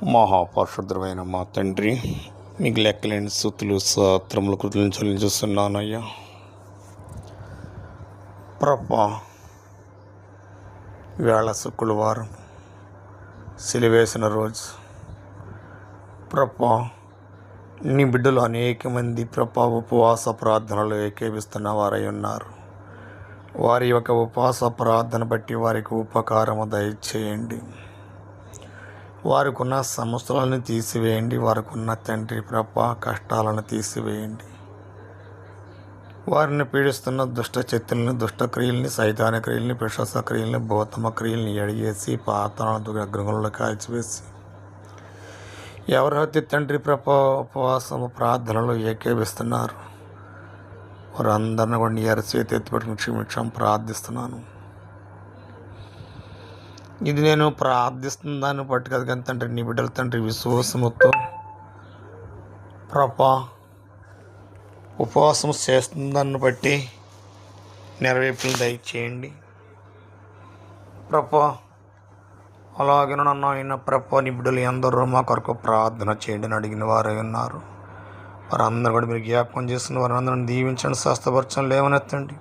మహాపరిశుద్ధమైన మా తండ్రి, మీకు లెక్కలేని స్తుతులు స్తోత్రములు కృతులను చెల్లించుస్తున్నానయ్యా. ప్రభా, వేళ శుక్రవారం సిలివేసిన రోజు ప్రభా, నీ బిడ్డలు అనేక మంది ప్రభా ఉపవాస ప్రార్థనలు ఏకీవిస్తున్న వారై ఉన్నారు. వారి యొక్క ఉపవాస ప్రార్థన బట్టి వారికి ఉపకారము దయచేయండి. వారికి ఉన్న సమస్యలను తీసివేయండి. వారికి ఉన్న తండ్రి ప్రభా కష్టాలను తీసివేయండి. వారిని పీడిస్తున్న దుష్ట శక్తులని, దుష్ట క్రియల్ని, సైతాన క్రియల్ని, పిశాచ క్రియల్ని, భూతమ క్రియల్ని ఎడిగేసి పాతాళ గృహంలో కాల్చివేసి ఎవరైతే తండ్రి ప్రభా ఉపవాసము ప్రార్థనలు ఏకీవిస్తున్నారు వారందరిని కూడా నీ అరచేతి ఎత్తిపెట్టుకుని క్షమించం ప్రార్థిస్తున్నాను. ఇది నేను ప్రార్థిస్తున్న దాన్ని బట్టి కదా కానీ తండ్రి, నీ బిడ్డల తండ్రి విశ్వాసముతో ప్రభా ఉపవాసం చేస్తున్న దాన్ని బట్టి నెరవేర్పులు దయచేయండి ప్రభా. అలాగే నన్ను అయిన ప్రభా, నీ బిడ్డలు ఎందరో మా కొరకు ప్రార్థన చేయండి అని అడిగిన వారై ఉన్నారు. వారందరూ కూడా మీరు జ్ఞాపకం చేస్తున్న వారందరిని దీవించండి, స్వస్థపరచండి, లేవనెత్తండి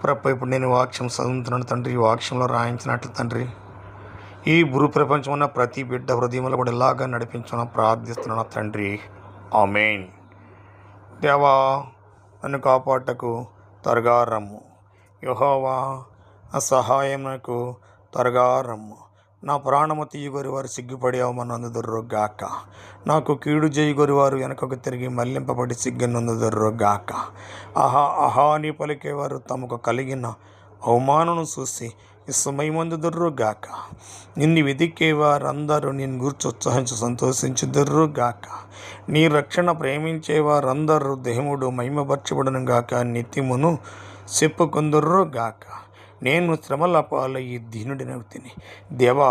ప్రభా. ఇప్పుడు నేను వాక్యం చదువుతున్నాను తండ్రి. ఈ వాక్యంలో రాయించినట్లు తండ్రి, ఈ భూ ప్రపంచం ఉన్న ప్రతి బిడ్డ హృదయంలో కూడా ఇలాగా నడిపించడం ప్రార్థిస్తున్నాను తండ్రి. ఆమేన్. దేవా, నన్ను కాపాటకు త్వరగా రమ్ము. యెహోవా, నా సహాయమునకు త్వరగా రమ్ము. నా ప్రాణము తీయగొరి వారు సిగ్గుపడి అవమానందుదురుగాక. నాకు కీడు చేయగొరి వారు వెనకకు తిరిగి మళ్లింపబడి సిగ్గునందుదురుగాక. ఆహాని పలికేవారు తమకు కలిగిన అవమానను చూసి విస్మయమందుదురుగాక. నిన్ను వెదికేవారందరూ నిన్ను గూర్చి ఉత్సాహించి సంతోషించుదురుగాక. నీ రక్షణ ప్రేమించేవారందరూ దేహముడు మహిమపరచబడును గాక, నిత్యమును చెప్పుకుందురుగాక. నేను శ్రమల పాలయ్యి దీనుడినవుతిని. దేవా,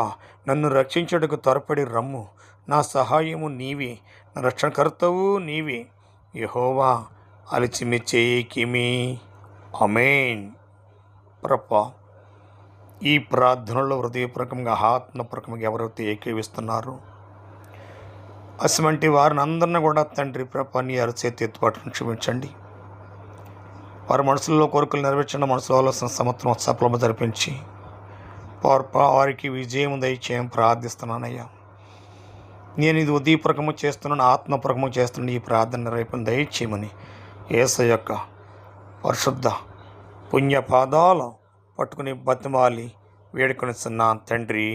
నన్ను రక్షించుటకు త్వరపడి రమ్ము. నా సహాయము నీవే, నా రక్షణకర్తవు నీవే. యెహోవా, అలిచిమి చేయికిమి. ఆమేన్. ప్రభా, ఈ ప్రార్థనలో హృదయపూర్వకంగా ఆత్మపూర్వకంగా ఎవరైతే ఏకీవిస్తున్నారో అటువంటి వారిని అందరినీ కూడా తండ్రి ప్రభా నీ అరచేతి ఎత్తుపాటును క్షమించండి. వారి మనసుల్లో కోరికలు నెరవేర్చండి. మనసులో ఆలోచన సంవత్సరం సఫలము జరిపించి వారికి విజయం దయచేయం ప్రార్థిస్తున్నానయ్యా. నేను ఇది ఉదయపూర్వకము చేస్తున్నాను, ఆత్మపూర్వకము చేస్తున్నాను. ఈ ప్రార్థన నెరవేర్పును దయచేయమని యేసు యొక్క పరిశుద్ధ పుణ్య పాదాలు పట్టుకుని బతిమాలి వేడుకొనిస్తున్నాను తండ్రి.